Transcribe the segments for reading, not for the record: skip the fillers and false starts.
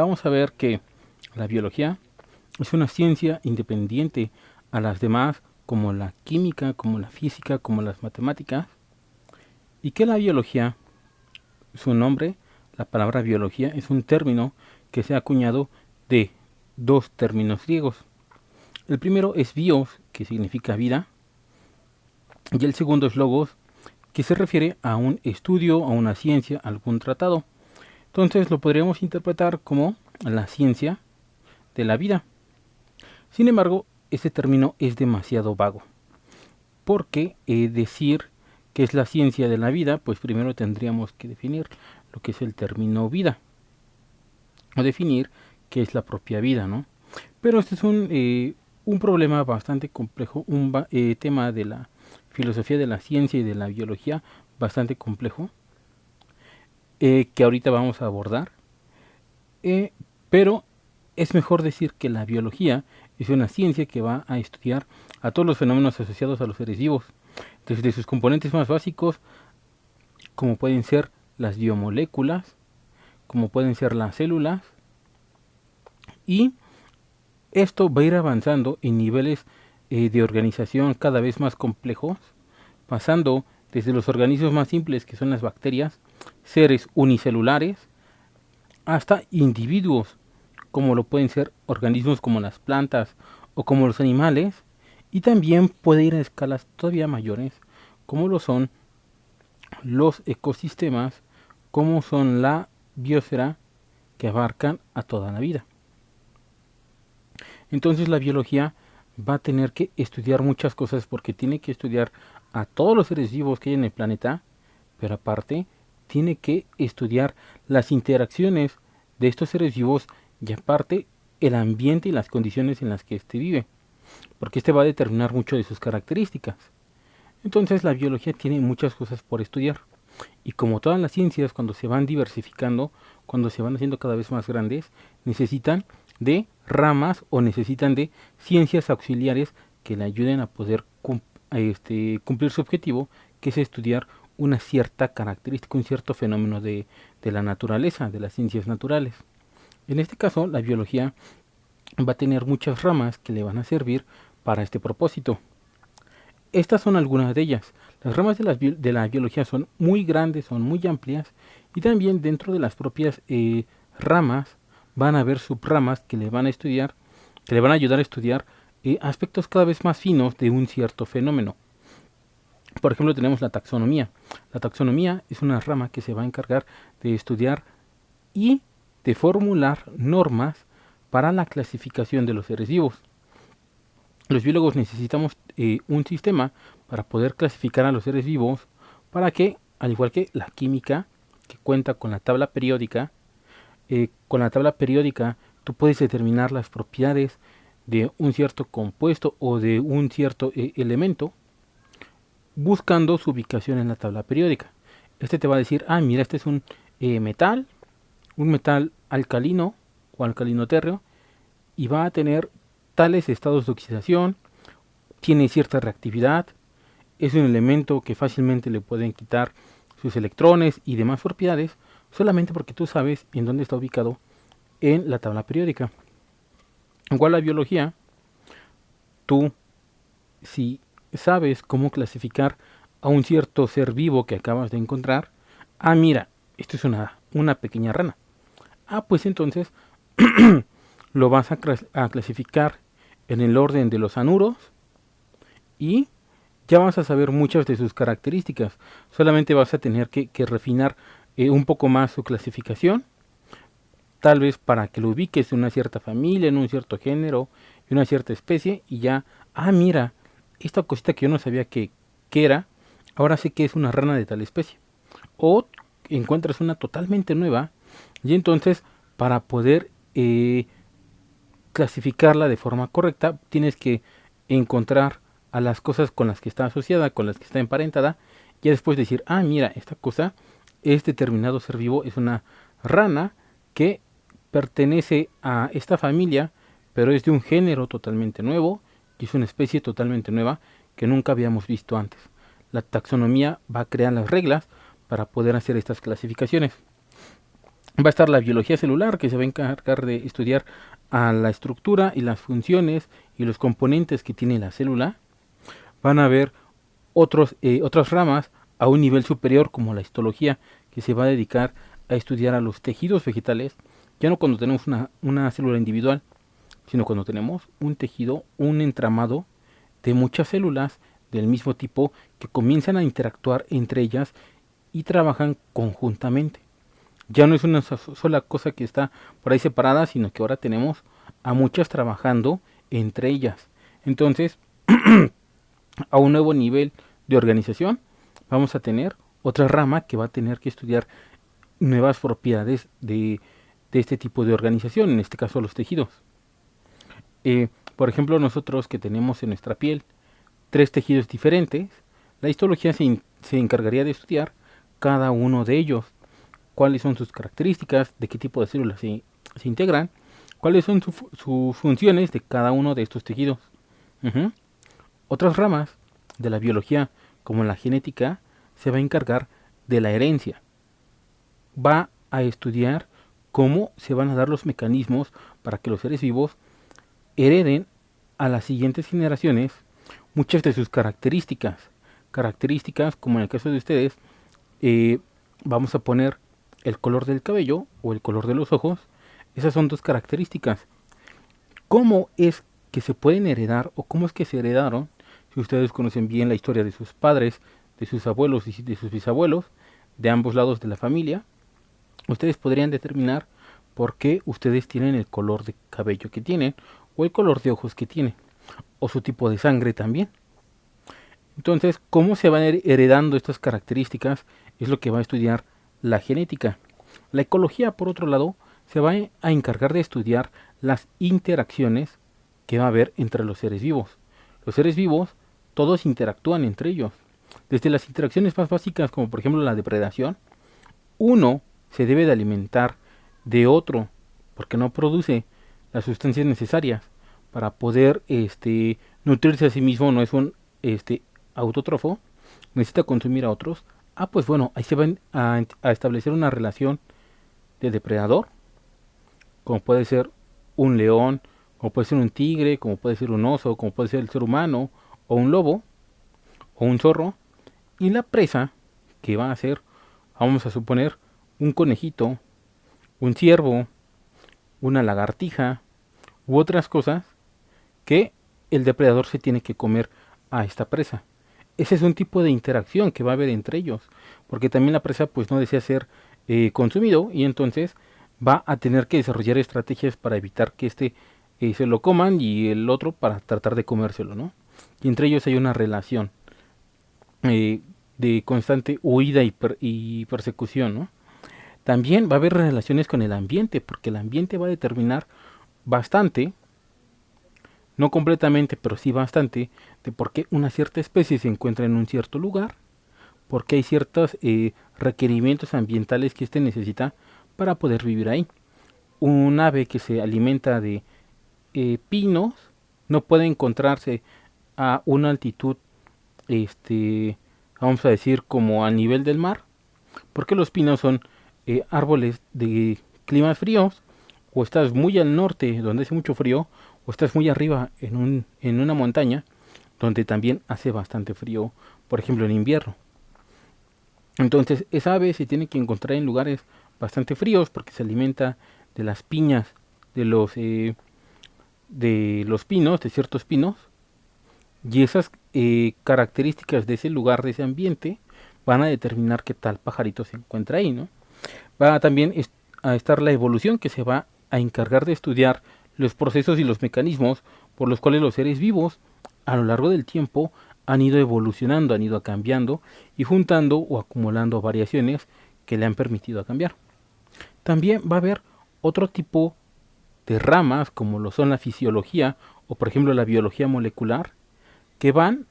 vamos a ver que la biología es una ciencia independiente a las demás, como la química, como la física, como las matemáticas, y que la biología, su nombre, la palabra biología, es un término que se ha acuñado de dos términos griegos. El primero es bios, que significa vida, y el segundo es logos, que se refiere a un estudio, a una ciencia, a algún tratado. Entonces lo podríamos interpretar como la ciencia de la vida. Sin embargo, este término es demasiado vago, porque decir que es la ciencia de la vida, pues primero tendríamos que definir lo que es el término vida, o definir qué es la propia vida, ¿no? Pero este es un problema bastante complejo, un tema de la filosofía de la ciencia y de la biología bastante complejo, que ahorita vamos a abordar. Pero es mejor decir que la biología es una ciencia que va a estudiar a todos los fenómenos asociados a los seres vivos, desde sus componentes más básicos, como pueden ser las biomoléculas, como pueden ser las células, y esto va a ir avanzando en niveles de organización cada vez más complejos, pasando desde los organismos más simples, que son las bacterias, seres unicelulares, hasta individuos, como lo pueden ser organismos como las plantas o como los animales, y también puede ir a escalas todavía mayores, como lo son los ecosistemas, como son la biosfera, que abarcan a toda la vida. Entonces la biología va a tener que estudiar muchas cosas, porque tiene que estudiar a todos los seres vivos que hay en el planeta, pero aparte tiene que estudiar las interacciones de estos seres vivos, y aparte el ambiente y las condiciones en las que éste vive, porque este va a determinar mucho de sus características. Entonces la biología tiene muchas cosas por estudiar, y como todas las ciencias, cuando se van diversificando, cuando se van haciendo cada vez más grandes, necesitan de ramas o necesitan de ciencias auxiliares que le ayuden a poder cumplir su objetivo, que es estudiar una cierta característica, un cierto fenómeno de la naturaleza, de las ciencias naturales. En este caso, la biología va a tener muchas ramas que le van a servir para este propósito. Estas son algunas de ellas. Las ramas de la biología son muy grandes, son muy amplias, y también dentro de las propias ramas van a haber subramas que le van a estudiar, que le van a ayudar a estudiar aspectos cada vez más finos de un cierto fenómeno. Por ejemplo, tenemos la taxonomía. La taxonomía es una rama que se va a encargar de estudiar y de formular normas para la clasificación de los seres vivos. Los biólogos necesitamos un sistema para poder clasificar a los seres vivos, para que, al igual que la química, que cuenta con la tabla periódica, tú puedes determinar las propiedades de un cierto compuesto o de un cierto elemento, buscando su ubicación en la tabla periódica. Este te va a decir, mira, este es un metal alcalino o alcalino térreo, y va a tener tales estados de oxidación, tiene cierta reactividad, es un elemento que fácilmente le pueden quitar sus electrones y demás propiedades, solamente porque tú sabes en dónde está ubicado en la tabla periódica. Igual la biología, tú, si sabes cómo clasificar a un cierto ser vivo que acabas de encontrar, mira, esto es una pequeña rana. Pues entonces lo vas a clasificar en el orden de los anuros, y ya vas a saber muchas de sus características. Solamente vas a tener que refinar un poco más su clasificación, tal vez para que lo ubiques en una cierta familia, en un cierto género, en una cierta especie, y ya, mira, esta cosita que yo no sabía que era, ahora sé que es una rana de tal especie. O encuentras una totalmente nueva, y entonces para poder clasificarla de forma correcta, tienes que encontrar a las cosas con las que está asociada, con las que está emparentada, y después decir, mira, esta cosa, este determinado ser vivo es una rana que pertenece a esta familia, pero es de un género totalmente nuevo, y es una especie totalmente nueva que nunca habíamos visto antes. La taxonomía va a crear las reglas para poder hacer estas clasificaciones. Va a estar la biología celular, que se va a encargar de estudiar a la estructura y las funciones y los componentes que tiene la célula. Van a haber otras ramas a un nivel superior, como la histología, que se va a dedicar a estudiar a los tejidos vegetales, ya no cuando tenemos una célula individual, sino cuando tenemos un tejido, un entramado de muchas células del mismo tipo que comienzan a interactuar entre ellas y trabajan conjuntamente. Ya no es una sola cosa que está por ahí separada, sino que ahora tenemos a muchas trabajando entre ellas. Entonces, a un nuevo nivel de organización, vamos a tener otra rama que va a tener que estudiar nuevas propiedades de este tipo de organización, en este caso los tejidos. Por ejemplo, nosotros que tenemos en nuestra piel 3 tejidos diferentes, la histología se encargaría de estudiar cada uno de ellos, cuáles son sus características, de qué tipo de células se integran, cuáles son sus funciones de cada uno de estos tejidos. Ujú. Otras ramas de la biología, como la genética, se va a encargar de la herencia. Va a estudiar cómo se van a dar los mecanismos para que los seres vivos hereden a las siguientes generaciones muchas de sus características. Características como en el caso de ustedes, eh, vamos a poner el color del cabello o el color de los ojos. Esas son 2 características. ¿Cómo es que se pueden heredar o cómo es que se heredaron? Si ustedes conocen bien la historia de sus padres, de sus abuelos y de sus bisabuelos, de ambos lados de la familia, ustedes podrían determinar por qué ustedes tienen el color de cabello que tienen o el color de ojos que tienen o su tipo de sangre también. Entonces, cómo se van heredando estas características es lo que va a estudiar la genética. La ecología, por otro lado, se va a encargar de estudiar las interacciones que va a haber entre los seres vivos. Los seres vivos, todos interactúan entre ellos. Desde las interacciones más básicas, como por ejemplo la depredación, uno se debe de alimentar de otro porque no produce las sustancias necesarias para poder nutrirse a sí mismo, no es un autótrofo, necesita consumir a otros. Pues bueno, ahí se van a establecer una relación de depredador, como puede ser un león, como puede ser un tigre, como puede ser un oso, como puede ser el ser humano, o un lobo, o un zorro, y la presa, que va a ser, vamos a suponer, un conejito, un ciervo, una lagartija, u otras cosas que el depredador se tiene que comer a esta presa. Ese es un tipo de interacción que va a haber entre ellos, porque también la presa pues no desea ser consumido y entonces va a tener que desarrollar estrategias para evitar que se lo coman y el otro para tratar de comérselo, ¿no? Y entre ellos hay una relación eh, de constante huida y persecución, ¿no? También va a haber relaciones con el ambiente, porque el ambiente va a determinar bastante, no completamente, pero sí bastante, de por qué una cierta especie se encuentra en un cierto lugar, porque hay ciertos requerimientos ambientales que éste necesita para poder vivir ahí. Un ave que se alimenta de pinos no puede encontrarse a una altitud, vamos a decir, como a nivel del mar, porque los pinos son árboles de climas fríos, o estás muy al norte donde hace mucho frío, o estás muy arriba en una montaña donde también hace bastante frío, por ejemplo en invierno. Entonces esa ave se tiene que encontrar en lugares bastante fríos porque se alimenta de las piñas de los pinos, de ciertos pinos, y esas características de ese lugar, de ese ambiente, van a determinar qué tal pajarito se encuentra ahí, ¿no? Va también a estar la evolución, que se va a encargar de estudiar los procesos y los mecanismos por los cuales los seres vivos a lo largo del tiempo han ido evolucionando, han ido cambiando y juntando o acumulando variaciones que le han permitido cambiar. También va a haber otro tipo de ramas como lo son la fisiología o por ejemplo la biología molecular que van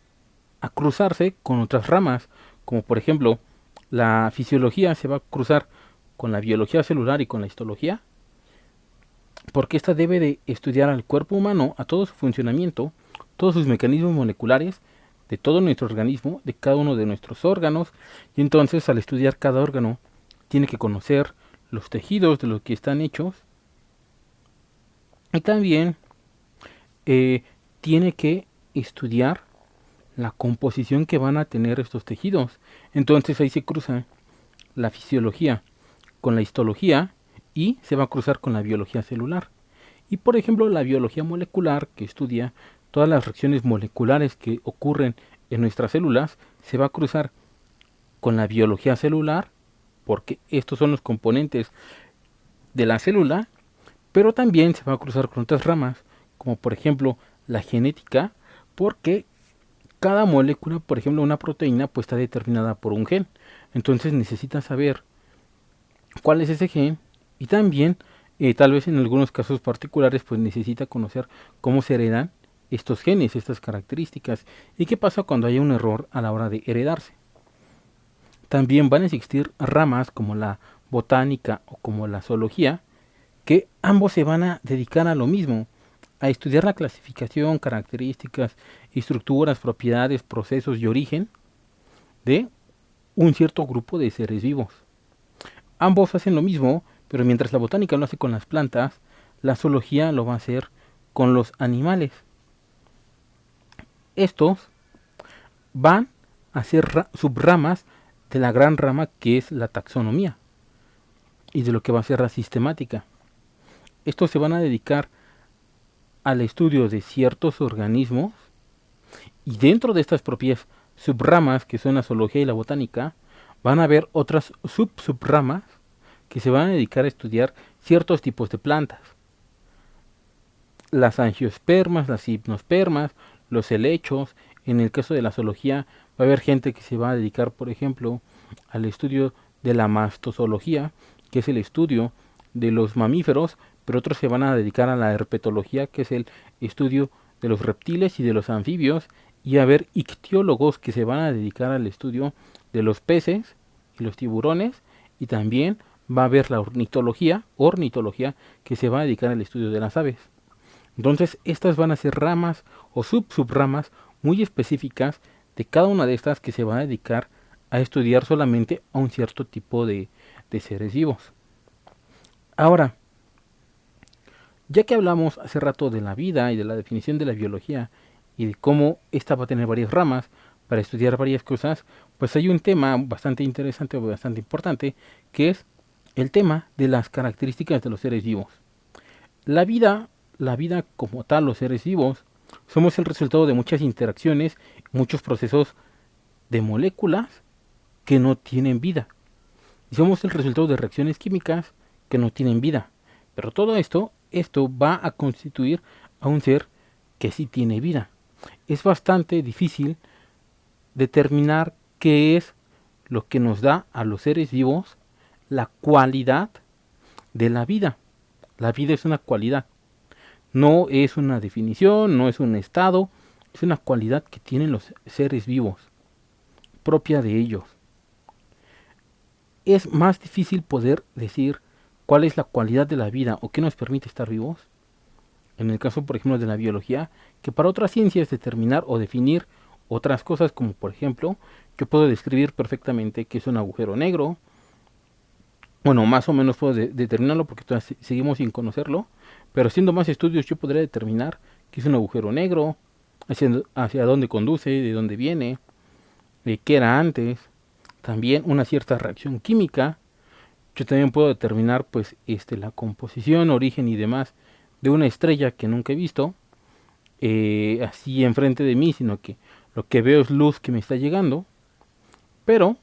a cruzarse con otras ramas, como por ejemplo la fisiología se va a cruzar con la biología celular y con la histología, porque ésta debe de estudiar al cuerpo humano, a todo su funcionamiento, todos sus mecanismos moleculares, de todo nuestro organismo, de cada uno de nuestros órganos, y entonces al estudiar cada órgano tiene que conocer los tejidos de los que están hechos, y también tiene que estudiar la composición que van a tener estos tejidos. Entonces ahí se cruza la fisiología con la histología y se va a cruzar con la biología celular. Y por ejemplo la biología molecular, que estudia todas las reacciones moleculares que ocurren en nuestras células, se va a cruzar con la biología celular, porque estos son los componentes de la célula, pero también se va a cruzar con otras ramas, como por ejemplo la genética, porque cada molécula, por ejemplo una proteína, pues está determinada por un gen. Entonces necesita saber cuál es ese gen, y también tal vez en algunos casos particulares pues necesita conocer cómo se heredan estos genes, estas características, y qué pasa cuando hay un error a la hora de heredarse. También van a existir ramas como la botánica o como la zoología, que ambos se van a dedicar a lo mismo, a estudiar la clasificación, características, estructuras, propiedades, procesos y origen de un cierto grupo de seres vivos. Ambos hacen lo mismo, pero mientras la botánica lo hace con las plantas, la zoología lo va a hacer con los animales. Estos van a ser subramas de la gran rama que es la taxonomía y de lo que va a ser la sistemática. Estos se van a dedicar al estudio de ciertos organismos, y dentro de estas propias subramas que son la zoología y la botánica van a haber otras subramas que se van a dedicar a estudiar ciertos tipos de plantas. Las angiospermas, las gimnospermas, los helechos. En el caso de la zoología va a haber gente que se va a dedicar, por ejemplo, al estudio de la mastozoología, que es el estudio de los mamíferos, pero otros se van a dedicar a la herpetología, que es el estudio de los reptiles y de los anfibios, y a haber ictiólogos que se van a dedicar al estudio de los peces y los tiburones, y también va a haber la ornitología, que se va a dedicar al estudio de las aves. Entonces estas van a ser ramas o subramas muy específicas de cada una de estas, que se va a dedicar a estudiar solamente a un cierto tipo de seres vivos. Ahora, ya que hablamos hace rato de la vida y de la definición de la biología y de cómo esta va a tener varias ramas para estudiar varias cosas, pues hay un tema bastante interesante o bastante importante, que es el tema de las características de los seres vivos. La vida como tal, los seres vivos, somos el resultado de muchas interacciones, muchos procesos de moléculas que no tienen vida. Y somos el resultado de reacciones químicas que no tienen vida. Pero todo esto va a constituir a un ser que sí tiene vida. Es bastante difícil determinar qué es lo que nos da a los seres vivos la cualidad de la vida. La vida es una cualidad. No es una definición, no es un estado, es una cualidad que tienen los seres vivos, propia de ellos. Es más difícil poder decir cuál es la cualidad de la vida o qué nos permite estar vivos, en el caso por ejemplo de la biología, que para otras ciencias determinar o definir otras cosas, como por ejemplo yo puedo describir perfectamente qué es un agujero negro. Bueno, más o menos puedo determinarlo porque todavía seguimos sin conocerlo, pero haciendo más estudios yo podría determinar qué es un agujero negro, hacia dónde conduce, de dónde viene, de qué era antes, también una cierta reacción química. Yo también puedo determinar pues la composición, origen y demás de una estrella que nunca he visto así enfrente de mí, sino que lo que veo es luz que me está llegando. Pero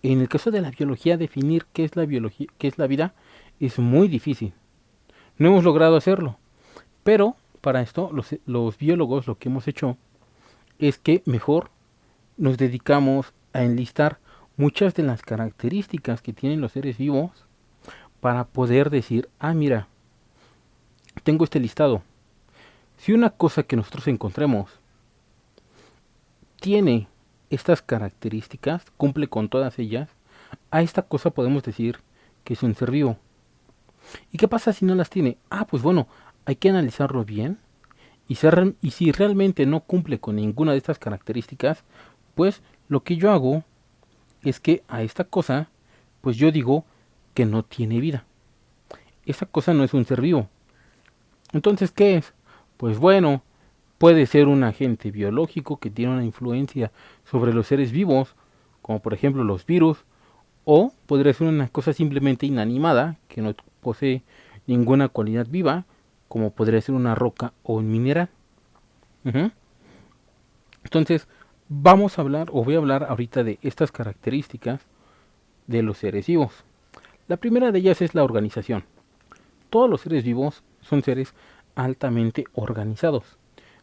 en el caso de la biología, definir qué es la biología, qué es la vida, es muy difícil. No hemos logrado hacerlo. Pero para esto los biólogos lo que hemos hecho es que mejor nos dedicamos a enlistar muchas de las características que tienen los seres vivos para poder decir, ah, mira, tengo este listado. Si una cosa que nosotros encontremos tiene estas características, cumple con todas ellas, a esta cosa podemos decir que es un ser vivo. ¿Y qué pasa si no las tiene? Ah, pues bueno, hay que analizarlo bien, y si realmente no cumple con ninguna de estas características, pues lo que yo hago es que a esta cosa, pues yo digo que no tiene vida. Esa cosa no es un ser vivo. Entonces, ¿qué es? Pues bueno, puede ser un agente biológico que tiene una influencia sobre los seres vivos, como por ejemplo los virus, o podría ser una cosa simplemente inanimada, que no posee ninguna cualidad viva, como podría ser una roca o un mineral. Ujú. Entonces, vamos a hablar, o voy a hablar ahorita de estas características de los seres vivos. La primera de ellas es la organización. Todos los seres vivos son seres altamente organizados.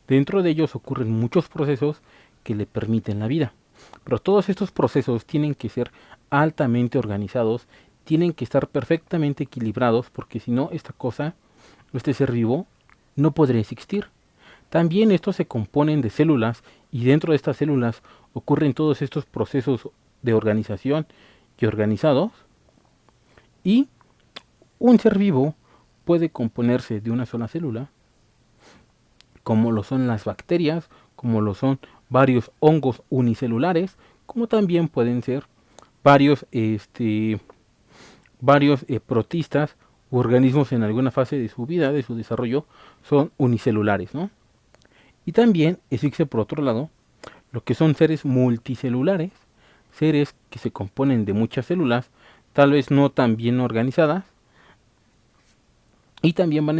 Dentro de ellos ocurren muchos procesos que le permiten la vida. Pero todos estos procesos tienen que ser altamente organizados, tienen que estar perfectamente equilibrados, porque si no, esta cosa, este ser vivo, no podría existir. También estos se componen de células y dentro de estas células ocurren todos estos procesos de organización y organizados. Y un ser vivo puede componerse de una sola célula, como lo son las bacterias, como lo son varios hongos unicelulares, como también pueden ser varios, protistas u organismos en alguna fase de su vida, de su desarrollo, son unicelulares, ¿no? Y también existe por otro lado lo que son seres multicelulares, seres que se componen de muchas células, tal vez no tan bien organizadas, y también van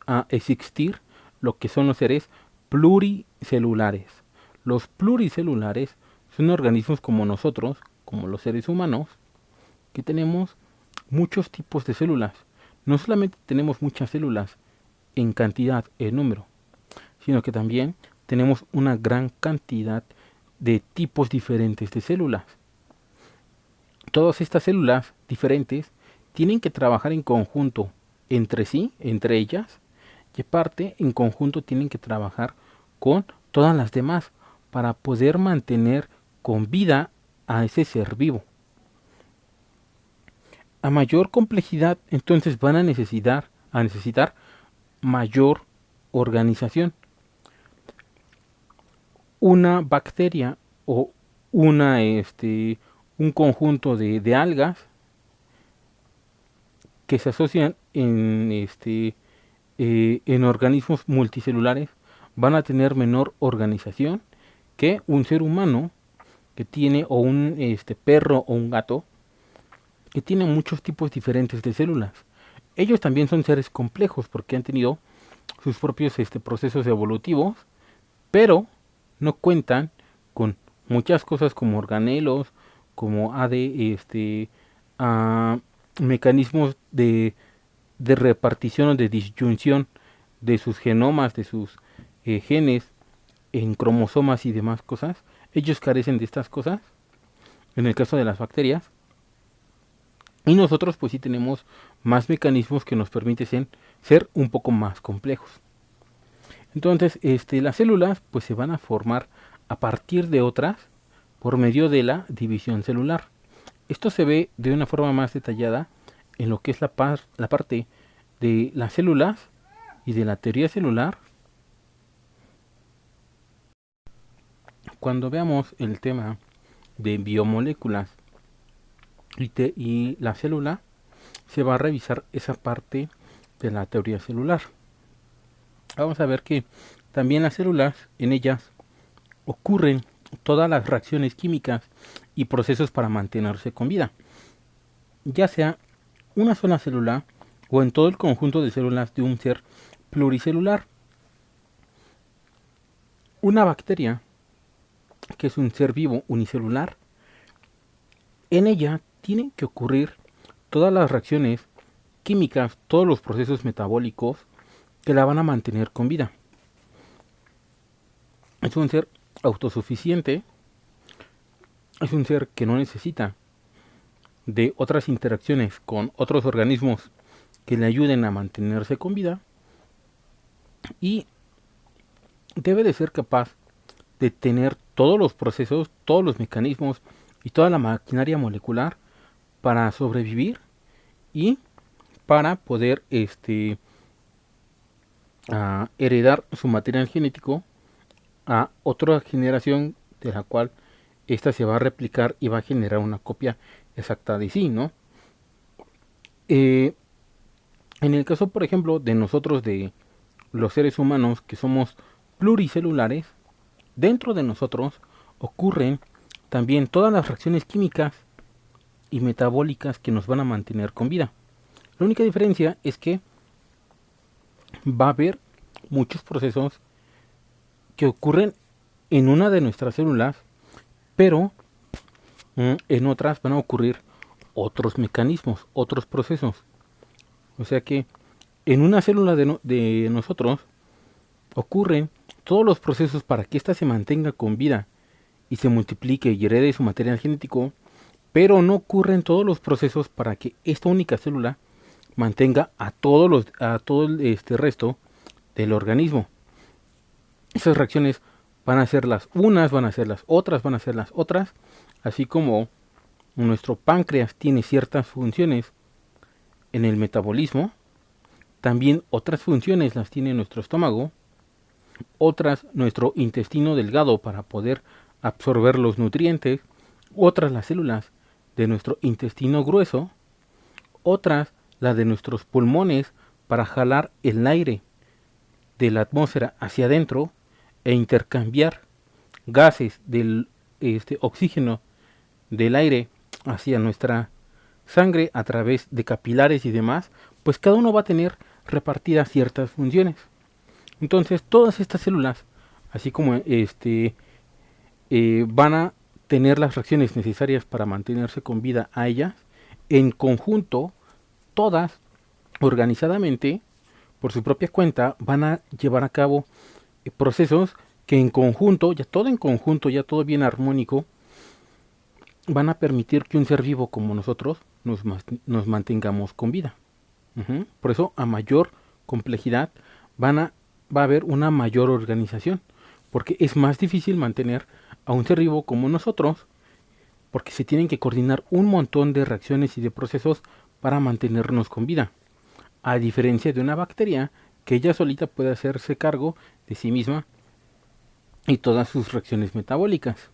a existir lo que son los seres pluricelulares. Los pluricelulares son organismos como nosotros, como los seres humanos, que tenemos muchos tipos de células. No solamente tenemos muchas células en cantidad, en número, sino que también tenemos una gran cantidad de tipos diferentes de células. Todas estas células diferentes tienen que trabajar en conjunto entre sí, entre ellas, y aparte en conjunto tienen que trabajar con todas las demás para poder mantener con vida a ese ser vivo. A mayor complejidad, entonces van a necesitar mayor organización. Una bacteria o un conjunto de algas que se asocian en organismos multicelulares van a tener menor organización que un ser humano que tiene, o un perro o un gato que tiene muchos tipos diferentes de células. Ellos también son seres complejos porque han tenido sus propios procesos evolutivos, pero no cuentan con muchas cosas como organelos, como ah, mecanismos de repartición o de disyunción de sus genomas, de sus genes en cromosomas y demás cosas. Ellos carecen de estas cosas, en el caso de las bacterias. Y nosotros pues sí tenemos más mecanismos que nos permiten ser un poco más complejos. Entonces, las células pues se van a formar a partir de otras por medio de la división celular. Esto se ve de una forma más detallada en lo que es la parte de las células y de la teoría celular. Cuando veamos el tema de biomoléculas y la célula, se va a revisar esa parte de la teoría celular. Vamos a ver que también las células, en ellas ocurren todas las reacciones químicas y procesos para mantenerse con vida, ya sea una sola célula o en todo el conjunto de células de un ser pluricelular. Una bacteria, que es un ser vivo unicelular, en ella tienen que ocurrir todas las reacciones químicas, todos los procesos metabólicos que la van a mantener con vida. Es un ser autosuficiente, es un ser que no necesita de otras interacciones con otros organismos que le ayuden a mantenerse con vida, y debe de ser capaz de tener todos los procesos, todos los mecanismos y toda la maquinaria molecular para sobrevivir y para poder heredar su material genético a otra generación, de la cual esta se va a replicar y va a generar una copia exacta de sí, ¿no? Eh, en el caso, por ejemplo, de nosotros, de los seres humanos, que somos pluricelulares, dentro de nosotros ocurren también todas las reacciones químicas y metabólicas que nos van a mantener con vida. La única diferencia es que va a haber muchos procesos que ocurren en una de nuestras células, pero en otras van a ocurrir otros mecanismos, otros procesos. O sea que en una célula de nosotros ocurren todos los procesos para que ésta se mantenga con vida y se multiplique y herede su material genético, pero no ocurren todos los procesos para que esta única célula mantenga a todo este resto del organismo. Esas reacciones van a ser las unas, van a ser las otras, van a ser las otras, así como nuestro páncreas tiene ciertas funciones en el metabolismo, también otras funciones las tiene nuestro estómago, otras nuestro intestino delgado para poder absorber los nutrientes, otras las células de nuestro intestino grueso, otras la de nuestros pulmones para jalar el aire de la atmósfera hacia adentro e intercambiar gases del oxígeno del aire hacia nuestra sangre a través de capilares y demás, pues cada uno va a tener repartidas ciertas funciones. Entonces todas estas células, así como van a tener las reacciones necesarias para mantenerse con vida a ellas, en conjunto, todas, organizadamente, por su propia cuenta, van a llevar a cabo procesos que en conjunto, ya todo bien armónico, van a permitir que un ser vivo como nosotros nos mantengamos con vida. Por eso, a mayor complejidad, va a haber una mayor organización, porque es más difícil mantener a un ser vivo como nosotros, porque se tienen que coordinar un montón de reacciones y de procesos para mantenernos con vida, a diferencia de una bacteria que ella solita puede hacerse cargo de sí misma y todas sus reacciones metabólicas.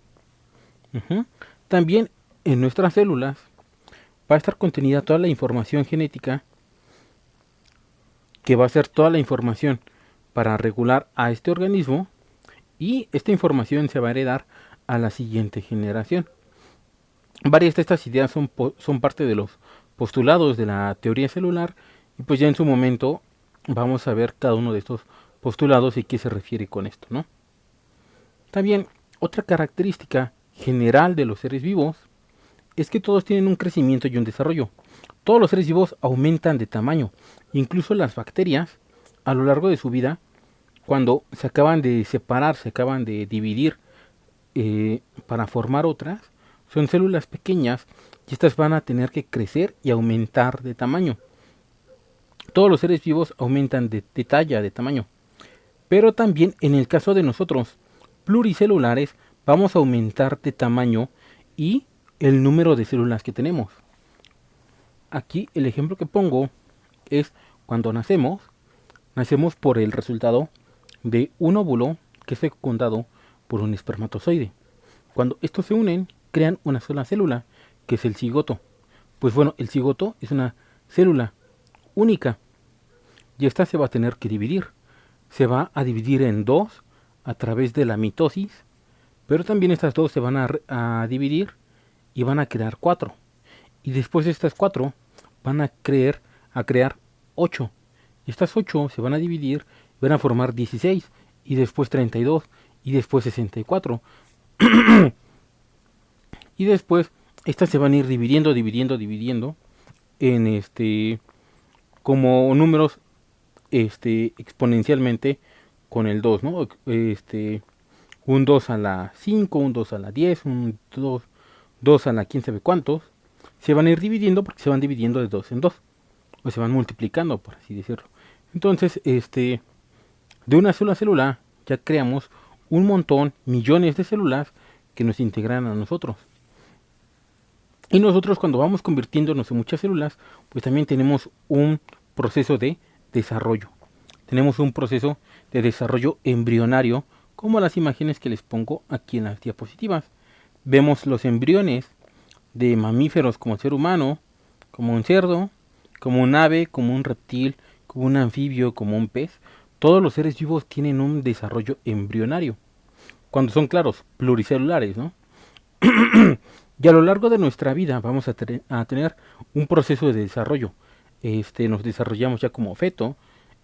También en nuestras células va a estar contenida toda la información genética, que va a ser toda la información para regular a este organismo, y esta información se va a heredar a la siguiente generación. Varias de estas ideas son parte de los postulados de la teoría celular, y pues ya en su momento vamos a ver cada uno de estos postulados y qué se refiere con esto, ¿no? También otra característica general de los seres vivos es que todos tienen un crecimiento y un desarrollo. Todos los seres vivos aumentan de tamaño, incluso las bacterias a lo largo de su vida, cuando se acaban de separar, se acaban de dividir para formar otras, son células pequeñas y estas van a tener que crecer y aumentar de tamaño. Todos los seres vivos aumentan de talla, de tamaño. Pero también en el caso de nosotros, pluricelulares, vamos a aumentar de tamaño y el número de células que tenemos. Aquí el ejemplo que pongo es cuando nacemos por el resultado de un óvulo que es fecundado por un espermatozoide. Cuando estos se unen, crean una sola célula, que es el cigoto. Pues bueno, el cigoto es una célula única y esta se va a tener que dividir. Se va a dividir en dos a través de la mitosis, pero también estas dos se van a dividir y van a crear 4. Y después de estas 4 van a crear 8. Y estas 8 se van a dividir y van a formar 16. Y después 32. Y después 64. Y después estas se van a ir dividiendo en como números exponencialmente con el 2, ¿no? Un 2 a la 5, un 2 a la 10, un 2 a la quién sabe cuántos. Se van a ir dividiendo porque se van dividiendo de 2 en 2. O se van multiplicando, por así decirlo. Entonces, de una sola célula ya creamos un montón, millones de células que nos integran a nosotros. Y nosotros, cuando vamos convirtiéndonos en muchas células, pues también tenemos un proceso de desarrollo. Tenemos un proceso de desarrollo embrionario, como las imágenes que les pongo aquí en las diapositivas. Vemos los embriones de mamíferos como el ser humano, como un cerdo, como un ave, como un reptil, como un anfibio, como un pez. Todos los seres vivos tienen un desarrollo embrionario, cuando son claros, pluricelulares, ¿no? Y a lo largo de nuestra vida vamos a tener un proceso de desarrollo. Nos desarrollamos ya como feto,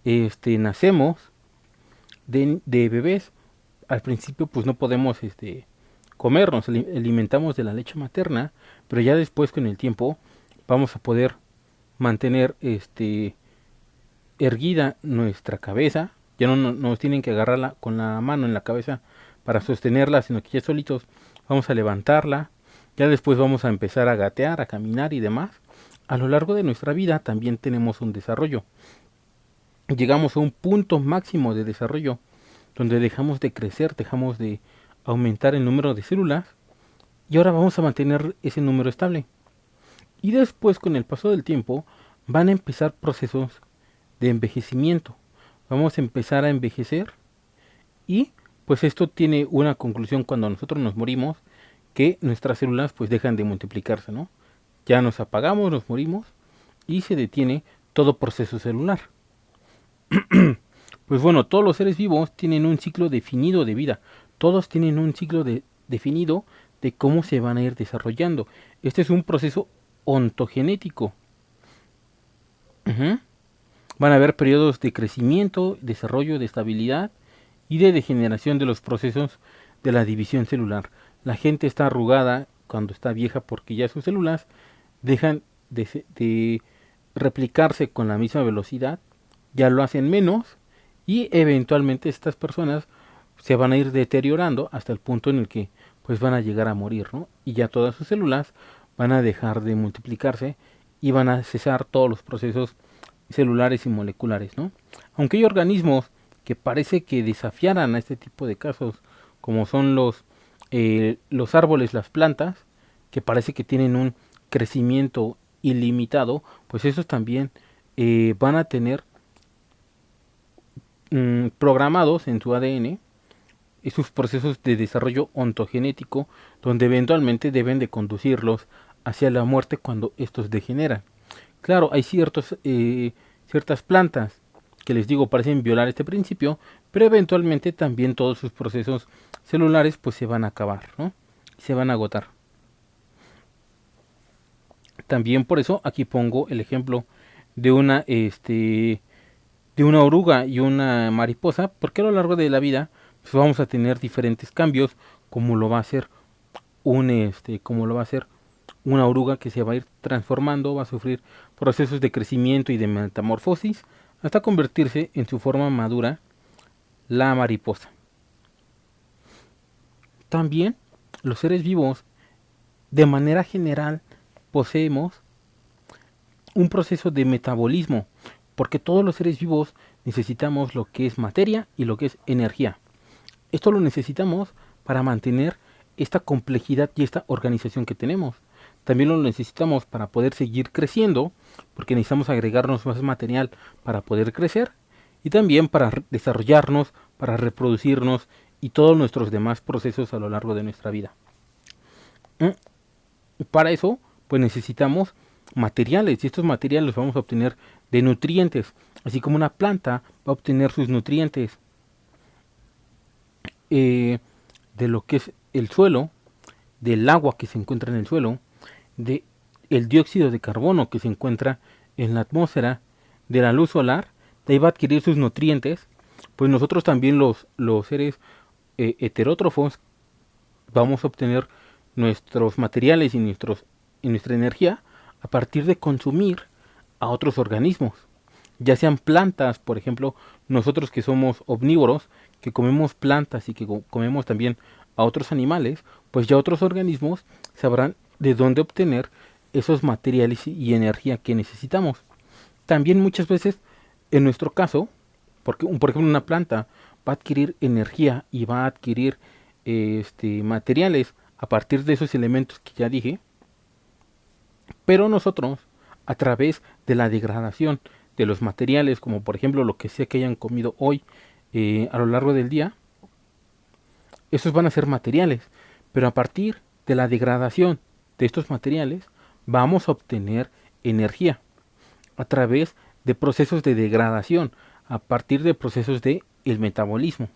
nacemos de bebés. Al principio pues no podemos comer, nos alimentamos de la leche materna, pero ya después con el tiempo vamos a poder mantener erguida nuestra cabeza. Ya no nos tienen que agarrarla con la mano en la cabeza para sostenerla, sino que ya solitos vamos a levantarla. Ya después vamos a empezar a gatear, a caminar y demás. A lo largo de nuestra vida también tenemos un desarrollo. Llegamos a un punto máximo de desarrollo donde dejamos de crecer, dejamos de aumentar el número de células y ahora vamos a mantener ese número estable. Y después, con el paso del tiempo, van a empezar procesos de envejecimiento. Vamos a empezar a envejecer y pues esto tiene una conclusión cuando nosotros nos morimos, que nuestras células pues dejan de multiplicarse, ¿no? Ya nos apagamos, nos morimos y se detiene todo proceso celular. Pues bueno, todos los seres vivos tienen un ciclo definido de vida. Todos tienen un ciclo definido de cómo se van a ir desarrollando. Este es un proceso ontogenético. Van a haber periodos de crecimiento, desarrollo, de estabilidad y de degeneración de los procesos de la división celular. La gente está arrugada cuando está vieja porque ya sus células dejan de replicarse con la misma velocidad, ya lo hacen menos y eventualmente estas personas se van a ir deteriorando hasta el punto en el que pues van a llegar a morir, ¿no? Y ya todas sus células van a dejar de multiplicarse y van a cesar todos los procesos celulares y moleculares, ¿no? Aunque hay organismos que parece que desafiaran a este tipo de casos, como son los árboles, las plantas, que parece que tienen un crecimiento ilimitado, pues esos también van a tener programados en su ADN esos procesos de desarrollo ontogenético, donde eventualmente deben de conducirlos hacia la muerte cuando estos degeneran. Claro, hay ciertas plantas que les digo parecen violar este principio, pero eventualmente también todos sus procesos celulares pues se van a acabar, ¿no? Se van a agotar. También por eso aquí pongo el ejemplo de una oruga y una mariposa, porque a lo largo de la vida pues vamos a tener diferentes cambios, como lo va a hacer como lo va a hacer una oruga, que se va a ir transformando, va a sufrir procesos de crecimiento y de metamorfosis hasta convertirse en su forma madura, la mariposa. También los seres vivos, de manera general, poseemos un proceso de metabolismo, porque todos los seres vivos necesitamos lo que es materia y lo que es energía. Esto lo necesitamos para mantener esta complejidad y esta organización que tenemos. También lo necesitamos para poder seguir creciendo, porque necesitamos agregarnos más material para poder crecer, y también para desarrollarnos, para reproducirnos y todos nuestros demás procesos a lo largo de nuestra vida. Para eso, pues necesitamos materiales, y estos materiales los vamos a obtener de nutrientes, así como una planta va a obtener sus nutrientes de lo que es el suelo, del agua que se encuentra en el suelo, de el dióxido de carbono que se encuentra en la atmósfera, de la luz solar, de ahí va a adquirir sus nutrientes. Pues nosotros también los seres heterótrofos vamos a obtener nuestros materiales y nuestra energía a partir de consumir a otros organismos, ya sean plantas. Por ejemplo, nosotros que somos omnívoros, que comemos plantas y que comemos también a otros animales, pues ya otros organismos sabrán de dónde obtener esos materiales y energía que necesitamos. También muchas veces, en nuestro caso, porque por ejemplo una planta va a adquirir energía y va a adquirir materiales a partir de esos elementos que ya dije, pero nosotros, a través de la degradación de los materiales, como por ejemplo lo que sea que hayan comido hoy a lo largo del día, esos van a ser materiales, pero a partir de la degradación de estos materiales vamos a obtener energía. a través de procesos de degradación, a partir de procesos de el metabolismo.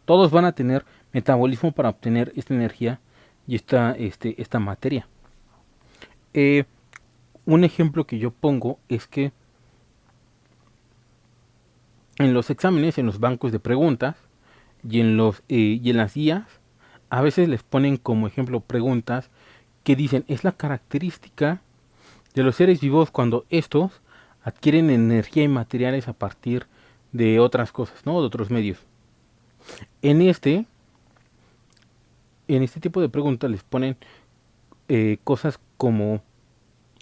Todos van a tener metabolismo para obtener esta energía y esta materia. Un ejemplo que yo pongo es que en los exámenes, en los bancos de preguntas y en las guías, a veces les ponen como ejemplo preguntas que dicen es la característica de los seres vivos cuando estos adquieren energía y materiales a partir de otras cosas, ¿no? De otros medios. En este, en este tipo de preguntas les ponen cosas como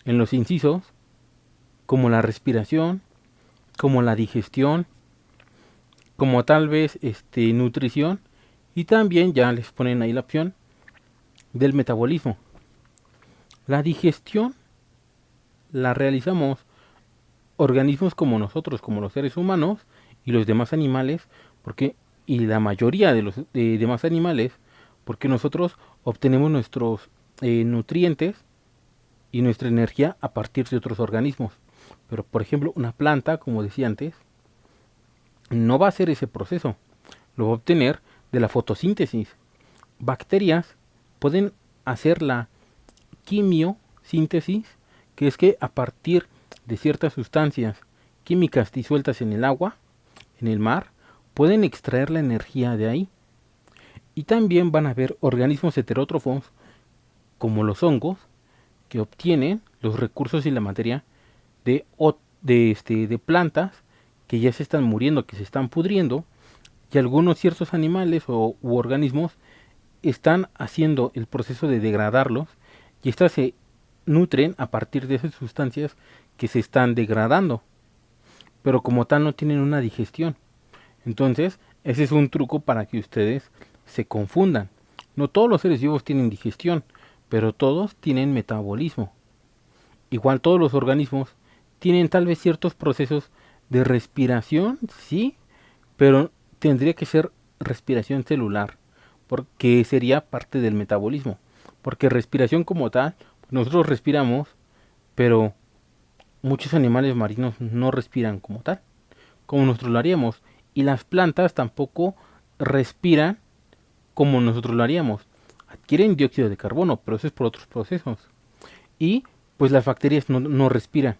en los incisos, como la respiración, como la digestión, como tal vez nutrición, y también ya les ponen ahí la opción del metabolismo. La digestión la realizamos organismos como nosotros, como los seres humanos y los demás animales, porque y la mayoría de los demás animales, porque nosotros obtenemos nuestros nutrientes y nuestra energía a partir de otros organismos. Pero por ejemplo, una planta, como decía antes, no va a hacer ese proceso, lo va a obtener de la fotosíntesis. Bacterias pueden hacer la quimiosíntesis, que es que a partir de ciertas sustancias químicas disueltas en el agua, en el mar, pueden extraer la energía de ahí. Y también van a haber organismos heterótrofos, como los hongos, que obtienen los recursos y la materia de plantas que ya se están muriendo, que se están pudriendo, y algunos ciertos animales u organismos están haciendo el proceso de degradarlos, y estas se nutren a partir de esas sustancias que se están degradando, pero como tal no tienen una digestión. Entonces, ese es un truco para que ustedes se confundan. No todos los seres vivos tienen digestión, pero todos tienen metabolismo. Igual todos los organismos tienen tal vez ciertos procesos de respiración, sí, pero tendría que ser respiración celular, porque sería parte del metabolismo. Porque respiración como tal, nosotros respiramos, pero muchos animales marinos no respiran como tal, como nosotros lo haríamos. Y las plantas tampoco respiran como nosotros lo haríamos. Adquieren dióxido de carbono, pero eso es por otros procesos. Y pues las bacterias no respiran.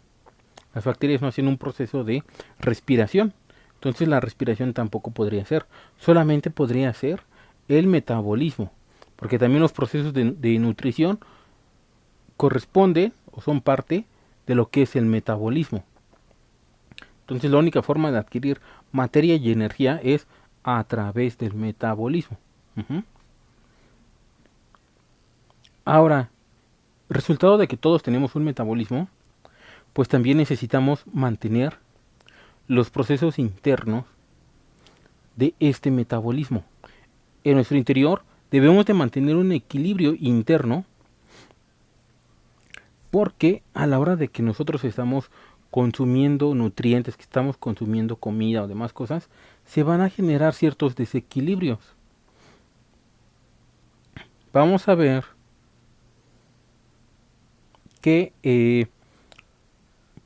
Las bacterias no hacen un proceso de respiración. Entonces la respiración tampoco podría ser. Solamente podría ser el metabolismo. Porque también los procesos de nutrición corresponden o son parte de lo que es el metabolismo. Entonces la única forma de adquirir materia y energía es a través del metabolismo. Ahora, resultado de que todos tenemos un metabolismo, pues también necesitamos mantener los procesos internos de este metabolismo. En nuestro interior debemos de mantener un equilibrio interno, porque a la hora de que nosotros estamos consumiendo nutrientes, que estamos consumiendo comida o demás cosas, se van a generar ciertos desequilibrios. Vamos a ver que,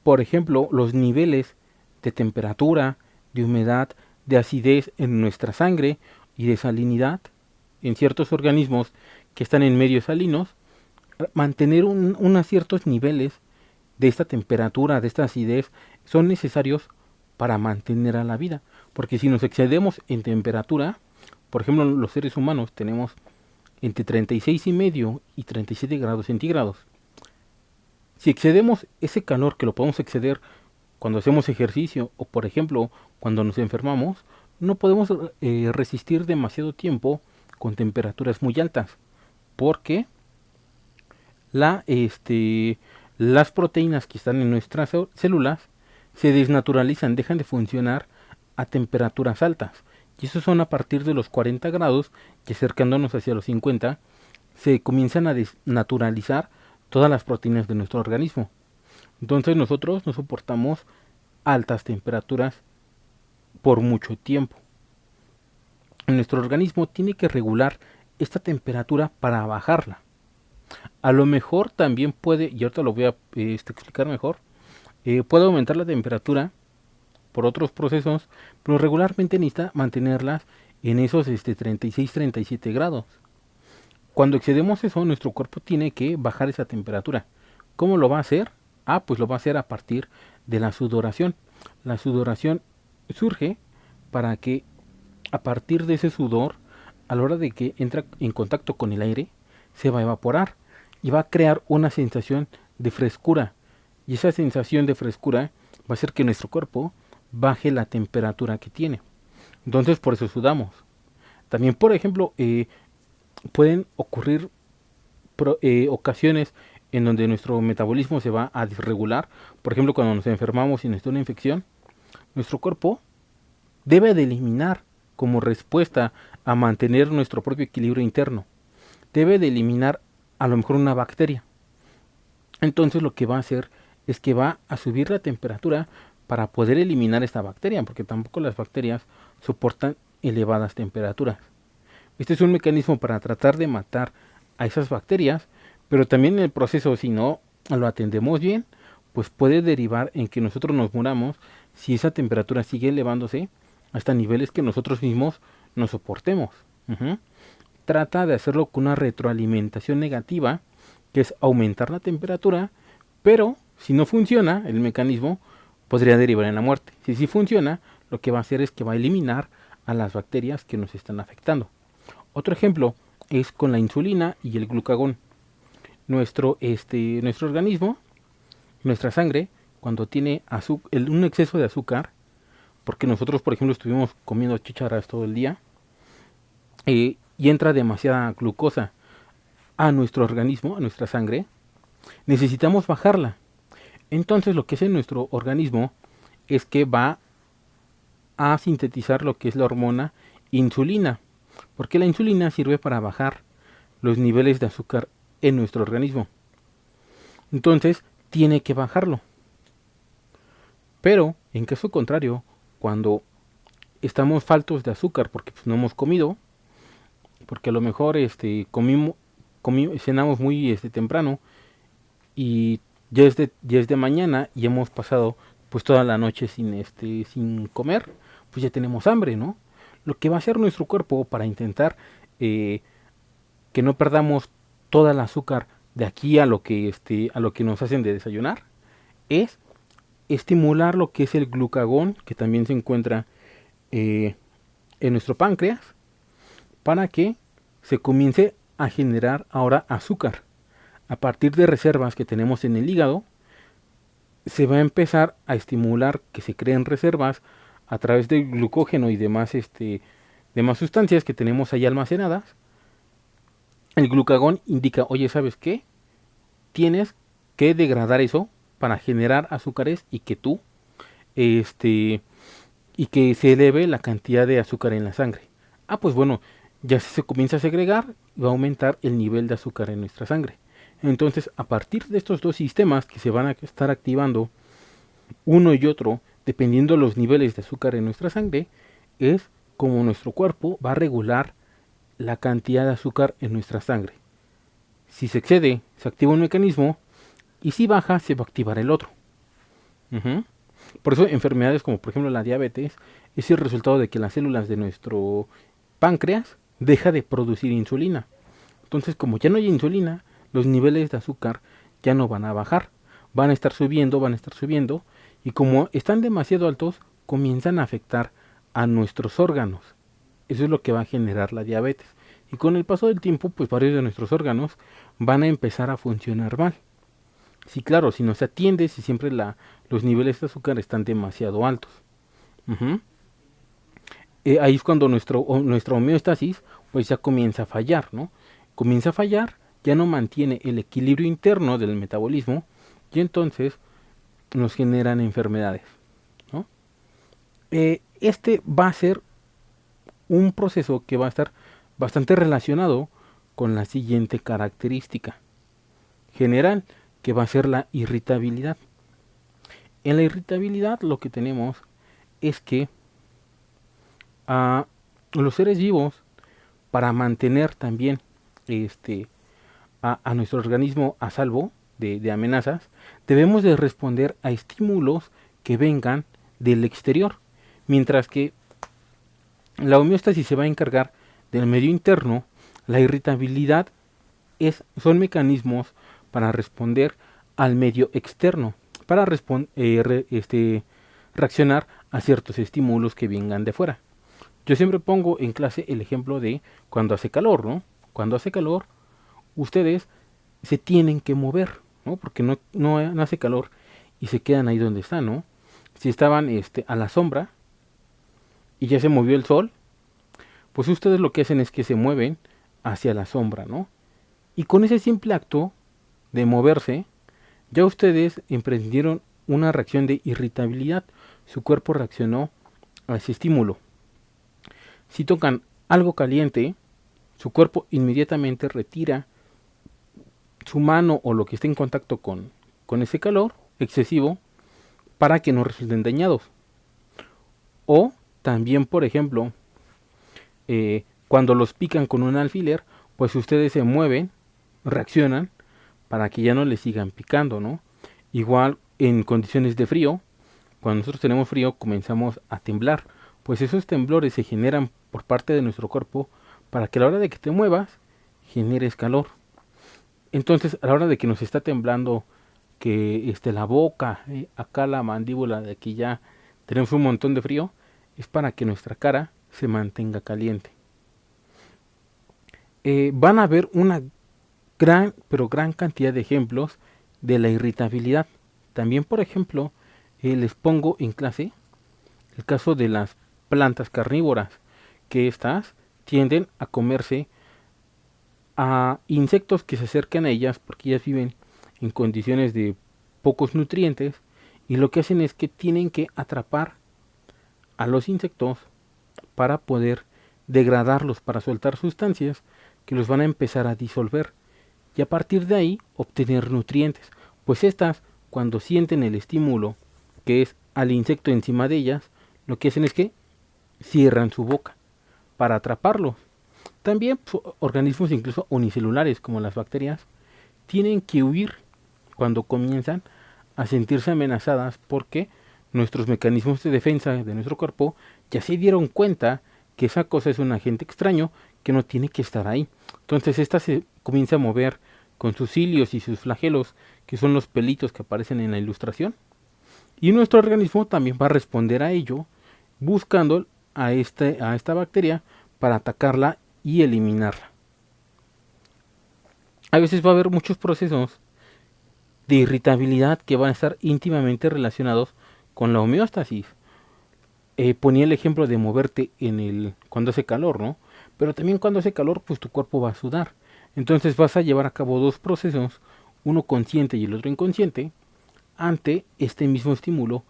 por ejemplo, los niveles de temperatura, de humedad, de acidez en nuestra sangre y de salinidad en ciertos organismos que están en medios salinos, mantener unos ciertos niveles de esta temperatura, de esta acidez, son necesarios para mantener a la vida. Porque si nos excedemos en temperatura, por ejemplo, los seres humanos tenemos entre 36,5 y 37 grados centígrados. Si excedemos ese calor, que lo podemos exceder cuando hacemos ejercicio o por ejemplo cuando nos enfermamos, no podemos resistir demasiado tiempo con temperaturas muy altas, porque las proteínas que están en nuestras células se desnaturalizan, dejan de funcionar a temperaturas altas. Y eso son a partir de los 40 grados, que acercándonos hacia los 50, se comienzan a desnaturalizar todas las proteínas de nuestro organismo. Entonces nosotros no soportamos altas temperaturas por mucho tiempo. Nuestro organismo tiene que regular esta temperatura para bajarla. A lo mejor también puede, y ahorita lo voy a explicar mejor, Puede aumentar la temperatura por otros procesos, pero regularmente necesita mantenerlas en esos 36-37 grados. Cuando excedemos eso, nuestro cuerpo tiene que bajar esa temperatura. ¿Cómo lo va a hacer? Pues lo va a hacer a partir de la sudoración. La sudoración surge para que a partir de ese sudor, a la hora de que entra en contacto con el aire, se va a evaporar y va a crear una sensación de frescura. Y esa sensación de frescura va a hacer que nuestro cuerpo baje la temperatura que tiene. Entonces por eso sudamos. También, por ejemplo, pueden ocurrir ocasiones en donde nuestro metabolismo se va a desregular. Por ejemplo, cuando nos enfermamos y nos da una infección, nuestro cuerpo debe de eliminar como respuesta a mantener nuestro propio equilibrio interno. Debe de eliminar a lo mejor una bacteria. Entonces lo que va a hacer es que va a subir la temperatura para poder eliminar esta bacteria, porque tampoco las bacterias soportan elevadas temperaturas. Este es un mecanismo para tratar de matar a esas bacterias, pero también en el proceso, si no lo atendemos bien, pues puede derivar en que nosotros nos muramos si esa temperatura sigue elevándose hasta niveles que nosotros mismos no soportemos. Trata de hacerlo con una retroalimentación negativa, que es aumentar la temperatura, pero si no funciona el mecanismo, podría derivar en la muerte. Si sí funciona, lo que va a hacer es que va a eliminar a las bacterias que nos están afectando. Otro ejemplo es con la insulina y el glucagón. Nuestro organismo, nuestra sangre, cuando tiene un exceso de azúcar, porque nosotros, por ejemplo, estuvimos comiendo chícharas todo el día, y entra demasiada glucosa a nuestro organismo, a nuestra sangre, necesitamos bajarla. Entonces lo que hace nuestro organismo es que va a sintetizar lo que es la hormona insulina, porque la insulina sirve para bajar los niveles de azúcar en nuestro organismo. Entonces tiene que bajarlo. Pero en caso contrario, cuando estamos faltos de azúcar porque pues, no hemos comido, porque a lo mejor cenamos muy temprano y ya es de mañana y hemos pasado pues toda la noche sin comer, pues ya tenemos hambre, ¿no? Lo que va a hacer nuestro cuerpo para intentar que no perdamos toda el azúcar de aquí a lo que nos hacen de desayunar es estimular lo que es el glucagón, que también se encuentra en nuestro páncreas, para que se comience a generar ahora azúcar. A partir de reservas que tenemos en el hígado, se va a empezar a estimular que se creen reservas a través del glucógeno y demás sustancias que tenemos ahí almacenadas. El glucagón indica, oye, ¿sabes qué? Tienes que degradar eso para generar azúcares y que y que se eleve la cantidad de azúcar en la sangre. Pues bueno, ya se comienza a segregar y va a aumentar el nivel de azúcar en nuestra sangre. Entonces, a partir de estos dos sistemas que se van a estar activando uno y otro, dependiendo los niveles de azúcar en nuestra sangre, es como nuestro cuerpo va a regular la cantidad de azúcar en nuestra sangre. Si se excede, se activa un mecanismo y si baja, se va a activar el otro. Por eso enfermedades como por ejemplo la diabetes es el resultado de que las células de nuestro páncreas deja de producir insulina. Entonces, como ya no hay insulina, los niveles de azúcar ya no van a bajar, van a estar subiendo, y como están demasiado altos, comienzan a afectar a nuestros órganos. Eso es lo que va a generar la diabetes. Y con el paso del tiempo, pues varios de nuestros órganos van a empezar a funcionar mal. Sí, claro, si no se atiende, si siempre los niveles de azúcar están demasiado altos. Ahí es cuando nuestra homeostasis pues ya comienza a fallar, ¿no? Comienza a fallar, ya no mantiene el equilibrio interno del metabolismo y entonces nos generan enfermedades, ¿no? Este va a ser un proceso que va a estar bastante relacionado con la siguiente característica general, que va a ser la irritabilidad. En la irritabilidad lo que tenemos es que los seres vivos, para mantener también a nuestro organismo a salvo, de amenazas, debemos de responder a estímulos que vengan del exterior, mientras que la homeostasis se va a encargar del medio interno. La irritabilidad son mecanismos para responder al medio externo, para reaccionar a ciertos estímulos que vengan de fuera. Yo siempre pongo en clase el ejemplo de cuando hace calor, ¿no? Cuando hace calor, ustedes se tienen que mover, ¿no? Porque no hace calor y se quedan ahí donde están, ¿no? Si estaban a la sombra y ya se movió el sol, pues ustedes lo que hacen es que se mueven hacia la sombra, ¿no? Y con ese simple acto de moverse, ya ustedes emprendieron una reacción de irritabilidad. Su cuerpo reaccionó a ese estímulo. Si tocan algo caliente, su cuerpo inmediatamente retira su mano o lo que esté en contacto con ese calor excesivo para que no resulten dañados. O también, por ejemplo, cuando los pican con un alfiler, pues ustedes se mueven, reaccionan para que ya no les sigan picando, ¿no? Igual en condiciones de frío, cuando nosotros tenemos frío comenzamos a temblar, pues esos temblores se generan por parte de nuestro cuerpo para que a la hora de que te muevas generes calor. Entonces, a la hora de que nos está temblando, que la boca, acá la mandíbula, de aquí ya tenemos un montón de frío, es para que nuestra cara se mantenga caliente. Van a ver una gran cantidad de ejemplos de la irritabilidad. También, por ejemplo, les pongo en clase el caso de las plantas carnívoras, que estas tienden a comerse a insectos que se acercan a ellas porque ellas viven en condiciones de pocos nutrientes, y lo que hacen es que tienen que atrapar a los insectos para poder degradarlos, para soltar sustancias que los van a empezar a disolver y a partir de ahí obtener nutrientes. Pues estas, cuando sienten el estímulo que es al insecto encima de ellas, lo que hacen es que cierran su boca para atraparlos. También organismos incluso unicelulares como las bacterias tienen que huir cuando comienzan a sentirse amenazadas porque nuestros mecanismos de defensa de nuestro cuerpo ya se dieron cuenta que esa cosa es un agente extraño que no tiene que estar ahí. Entonces esta se comienza a mover con sus cilios y sus flagelos, que son los pelitos que aparecen en la ilustración. Y nuestro organismo también va a responder a ello, buscando a esta bacteria para atacarla y eliminarla. A veces va a haber muchos procesos de irritabilidad que van a estar íntimamente relacionados con la homeostasis. Ponía el ejemplo de moverte cuando hace calor, ¿no? Pero también cuando hace calor, pues tu cuerpo va a sudar. Entonces vas a llevar a cabo dos procesos, uno consciente y el otro inconsciente, ante este mismo estímulo